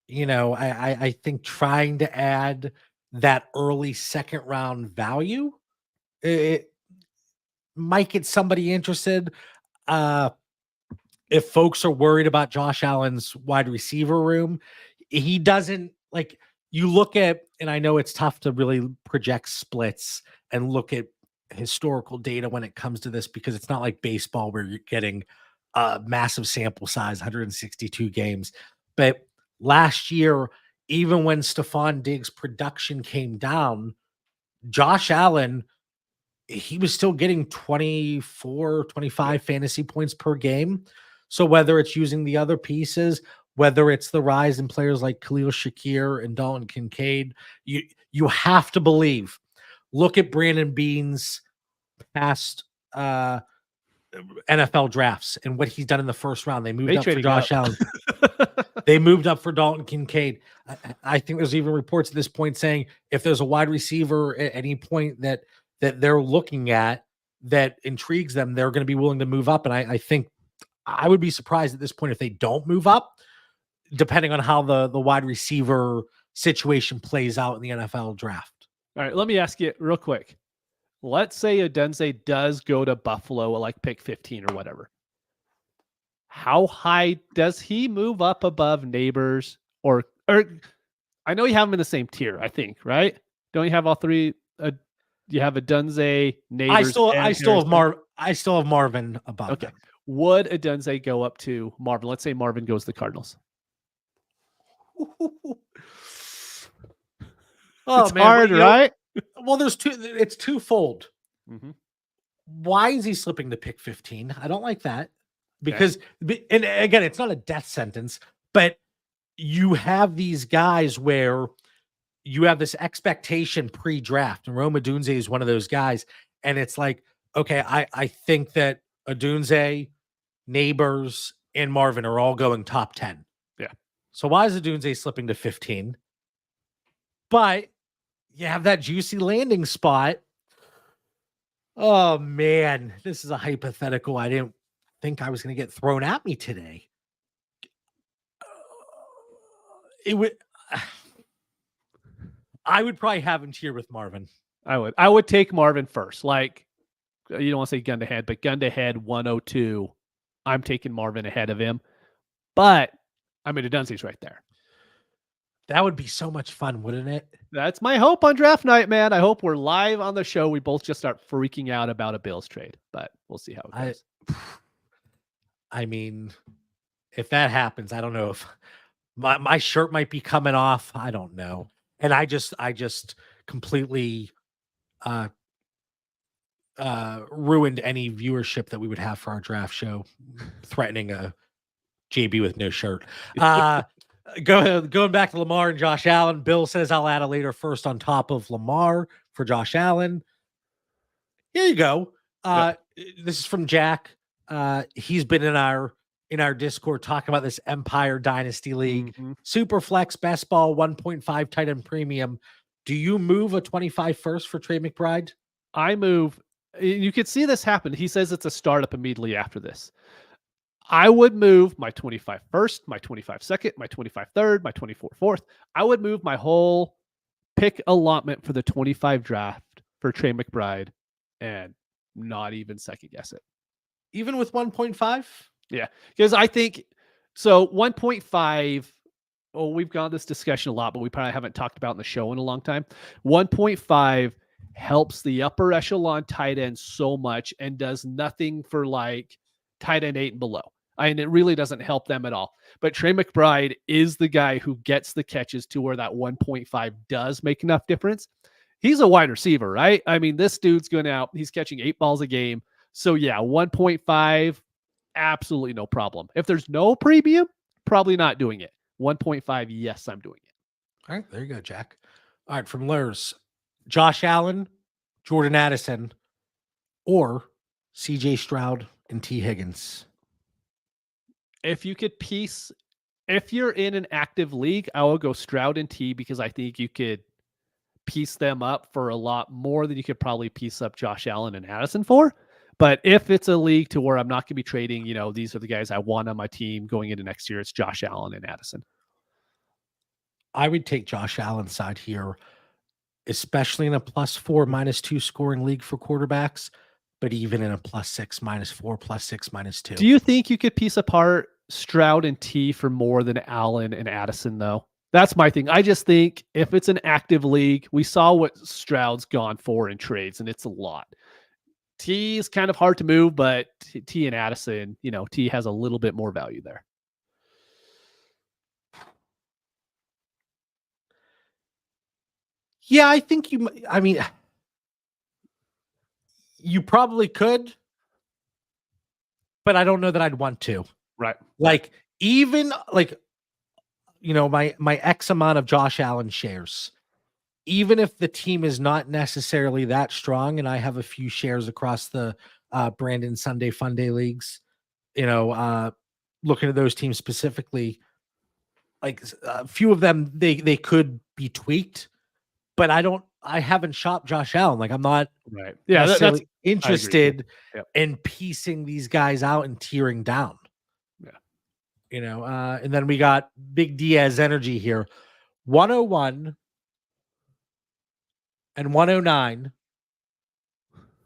You know, I think trying to add that early second round value, it might get somebody interested. If folks are worried about Josh Allen's wide receiver room, he doesn't like you look at, and I know it's tough to really project splits and look at historical data when it comes to this because it's not like baseball where you're getting a massive sample size, 162 games. But last year, even when Stephon Diggs' production came down, Josh Allen, he was still getting 24, 25 fantasy points per game. So whether it's using the other pieces, whether it's the rise in players like Khalil Shakir and Dalton Kincaid, you have to believe. Look at Brandon Beane's past NFL drafts and what he's done in the first round. They moved up for Josh Allen. They moved up for Dalton Kincaid. I think there's even reports at this point saying if there's a wide receiver at any point that they're looking at that intrigues them, they're going to be willing to move up. And I think I would be surprised at this point if they don't move up, depending on how the wide receiver situation plays out in the NFL draft. All right, let me ask you real quick. Let's say Odunze does go to Buffalo at like pick 15 or whatever. How high does he move up above Neighbors or I know you have them in the same tier, I think, right? Don't you have all three? You have Odunze, Neighbors. I still have Marvin above. Okay. Them. would Adunze go up to Marvin? Let's say Marvin goes to the Cardinals. Oh, It's man, hard, right? Well, it's twofold. Mm-hmm. Why is he slipping to pick 15? I don't like that Okay. because, and again, it's not a death sentence, but you have these guys where you have this expectation pre-draft, and Rome Odunze is one of those guys. And it's like, okay, I think that Odunze, Neighbors, and Marvin are all going top 10. Yeah. So why is Odunze slipping to 15? But you have that juicy landing spot. Oh man, this is a hypothetical I didn't think I was going to get thrown at me today. It would. I would probably have him here with Marvin. I would take Marvin first. Like, you don't want to say gun to head, but gun to head 102. I'm taking Marvin ahead of him. But I mean, Odunze's right there. That would be so much fun, wouldn't it? That's my hope on draft night, man. I hope we're live on the show. We both just start freaking out about a Bills trade, but we'll see how it goes. I mean, if that happens, I don't know if my shirt might be coming off. I don't know. And I just completely ruined any viewership that we would have for our draft show, threatening a JB with no shirt. Going back to Lamar and Josh Allen. Bill says I'll add a later first on top of Lamar for Josh Allen. Here you go. This is from Jack. He's been in our Discord talking about this Empire Dynasty League. Mm-hmm. Super flex, best ball, 1.5 tight end premium. Do you move a 25 first for Trey McBride? I move. You could see this happen. He says it's a startup immediately after this. I would move my 25 first, my 25 second, my 25 third, my 24 fourth. I would move my whole pick allotment for the 25 draft for Trey McBride and not even second guess it. Even with 1.5? Yeah, because I think so. 1.5. Oh, we've gone this discussion a lot, but we probably haven't talked about in the show in a long time. 1.5 helps the upper echelon tight end so much and does nothing for like tight end 8 and below. And it really doesn't help them at all. But Trey McBride is the guy who gets the catches to where that 1.5 does make enough difference. He's a wide receiver, right? I mean, this dude's going out. He's catching 8 balls a game. So yeah, 1.5, absolutely no problem. If there's no premium, probably not doing it. 1.5, yes, I'm doing it. All right, there you go, Jack. All right, from Lurs, Josh Allen, Jordan Addison, or CJ Stroud and T. Higgins. If you could piece, if you're in an active league, I will go Stroud and T because I think you could piece them up for a lot more than you could probably piece up Josh Allen and Addison for. But if it's a league to where I'm not going to be trading, these are the guys I want on my team going into next year, it's Josh Allen and Addison. I would take Josh Allen's side here, especially in a +4, -2 scoring league for quarterbacks, but even in a +6, -4, +6, -2. Do you think you could piece apart Stroud and T for more than Allen and Addison, though? That's my thing. I just think if it's an active league, we saw what Stroud's gone for in trades, and it's a lot. T is kind of hard to move, but T and Addison, T has a little bit more value there. Yeah, I think you probably could, but I don't know that I'd want to. Right. Like, even like, my X amount of Josh Allen shares, even if the team is not necessarily that strong, and I have a few shares across the Brandon Sunday Fun Day leagues, looking at those teams specifically, like a few of them, they could be tweaked, but I haven't shopped Josh Allen. Like, I'm not right. Yeah, that's interested in piecing these guys out and tearing down. Yeah. And then we got Big Diaz energy here. 101 and 109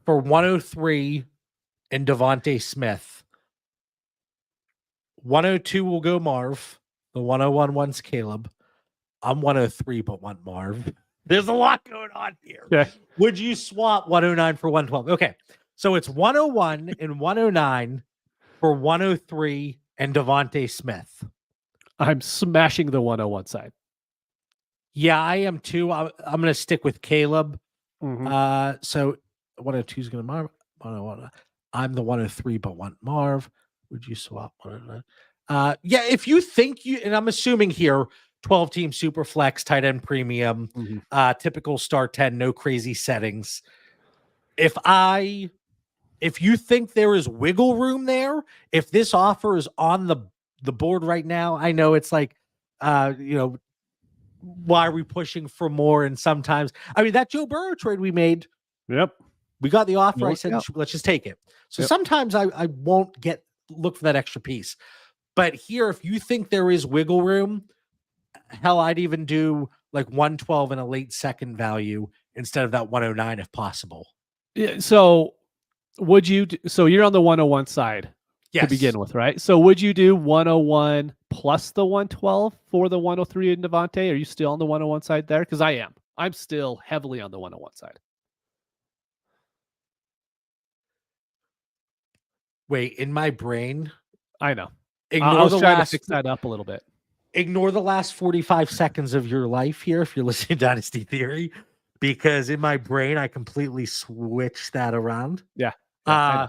for 103 and Devontae Smith. 102 will go Marv. The 101 wants Caleb. I'm 103, but want Marv. There's a lot going on here. Yeah. Would you swap 109 for 112? Okay. So it's 101 and 109 for 103 and Devontae Smith. I'm smashing the 101 side. Yeah, I am too. I'm going to stick with Caleb. Mhm. So 102 is going to Marv. 101. I'm the 103, but want Marv. Would you swap 109? Yeah, if you think you, and I'm assuming here, 12 team super flex, tight end premium, Mhm. typical start 10, no crazy settings. If you think there is wiggle room there, if this offer is on the board right now, I know it's like, why are we pushing for more? And sometimes, I mean, that Joe Burrow trade we made, Yep. we got the offer. I Worked said, out. let's just take it. So Yep. sometimes I won't look for that extra piece. But here, if you think there is wiggle room, hell, I'd even do like 112 in a late second value instead of that 109 if possible. Yeah, so so you're on the 101 side to Yes. begin with, right? So would you do 101 plus the 112 for the 103 in Devontae? Are you still on the 101 side there? Because I am. I'm still heavily on the 101 side. Wait, in my brain, I know. I ignore was the trying to last fix that up a little bit. ignore the last 45 seconds of your life here if you're listening to Dynasty Theory, because in my brain I completely switched that around. Yeah. I know.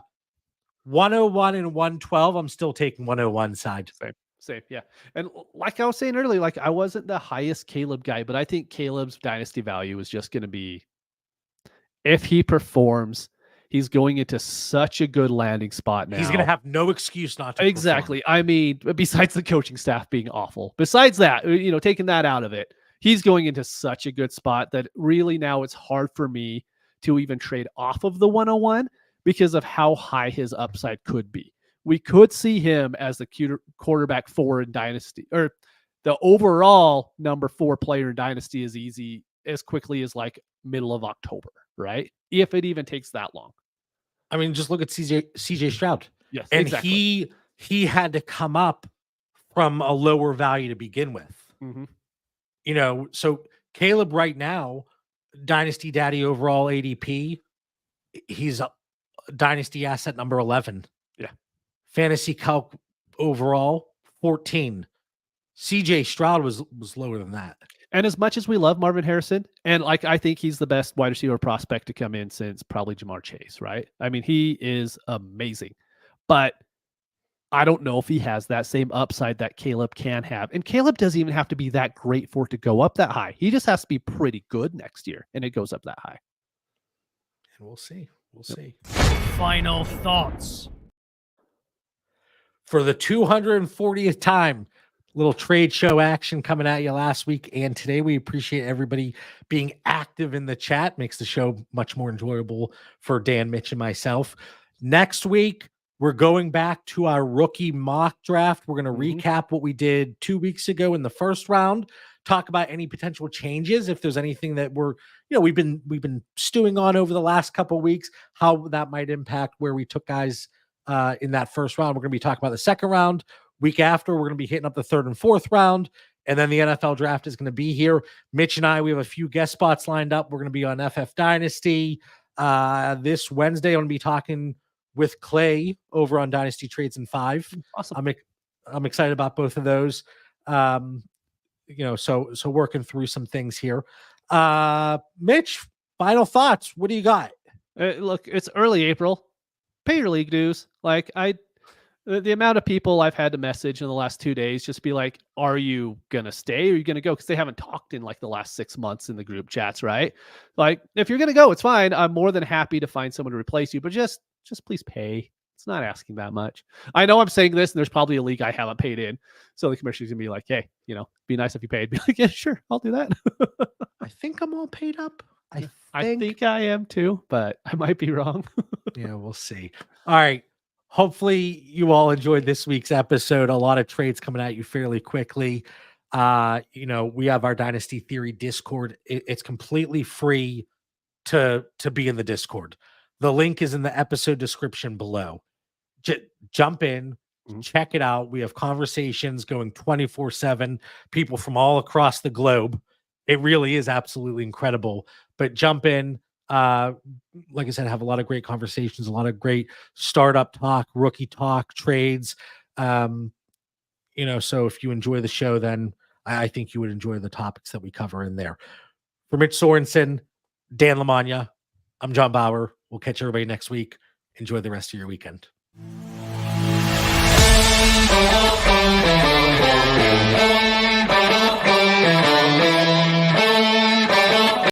101 and 112, I'm still taking 101 side. Same. Yeah. And like I was saying earlier, like I wasn't the highest Caleb guy, but I think Caleb's dynasty value is just going to be, if he performs, he's going into such a good landing spot now. He's going to have no excuse not to Exactly. perform. I mean, besides the coaching staff being awful, besides that, taking that out of it, he's going into such a good spot that really now it's hard for me to even trade off of the 101 because of how high his upside could be. We could see him as the quarterback 4 in Dynasty, or the overall number 4 player in Dynasty as quickly as like middle of October, right? If it even takes that long. I mean, just look at CJ Stroud. Yes, and exactly. he had to come up from a lower value to begin with. Mm-hmm. So Caleb right now, Dynasty Daddy overall ADP, he's a Dynasty asset number 11. Yeah. Fantasy calc overall 14. CJ Stroud was lower than that. And as much as we love Marvin Harrison, and like I think he's the best wide receiver prospect to come in since probably Jamar Chase, right? I mean, he is amazing. But I don't know if he has that same upside that Caleb can have. And Caleb doesn't even have to be that great for it to go up that high. He just has to be pretty good next year, and it goes up that high. And we'll see. We'll see. Final thoughts. For the 240th time, little trade show action coming at you last week and today. We appreciate everybody being active in the chat. Makes the show much more enjoyable for Dan, Mitch, and myself. Next week, we're going back to our rookie mock draft. We're going to recap what we did 2 weeks ago in the first round, talk about any potential changes, if there's anything that we've been stewing on over the last couple of weeks, how that might impact where we took guys in that first round. We're going to be talking about the second round. Week after, we're going to be hitting up the third and fourth round, and then the NFL draft is going to be here. Mitch and I, we have a few guest spots lined up. We're going to be on FF Dynasty this Wednesday. I'm going to be talking with Clay over on Dynasty Trades in 5. Awesome. I'm excited about both of those. So working through some things here. Mitch, final thoughts. What do you got? Look, it's early April. Pay your league dues. Like the amount of people I've had to message in the last 2 days, just be like, are you going to stay or are you going to go? Because they haven't talked in like the last 6 months in the group chats, right? Like, if you're going to go, it's fine. I'm more than happy to find someone to replace you, but just please pay. It's not asking that much. I know I'm saying this, and there's probably a league I haven't paid in. So the commissioner's going to be like, hey, be nice if you paid. Be like, yeah, sure, I'll do that. I think I'm all paid up. I think I am too, but I might be wrong. Yeah, we'll see. All right. Hopefully you all enjoyed this week's episode. A lot of trades coming at you fairly quickly. We have our Dynasty Theory Discord. It's completely free to be in the Discord. The link is in the episode description below. Jump in, check it out. We have conversations going 24/7, people from all across the globe. It really is absolutely incredible. But jump in, Like I said, have a lot of great conversations, a lot of great startup talk, rookie talk, trades. So if you enjoy the show, then I think you would enjoy the topics that we cover in there. For Mitch Sorensen, Dan Lamagna, I'm John Bauer. We'll catch everybody next week. Enjoy the rest of your weekend.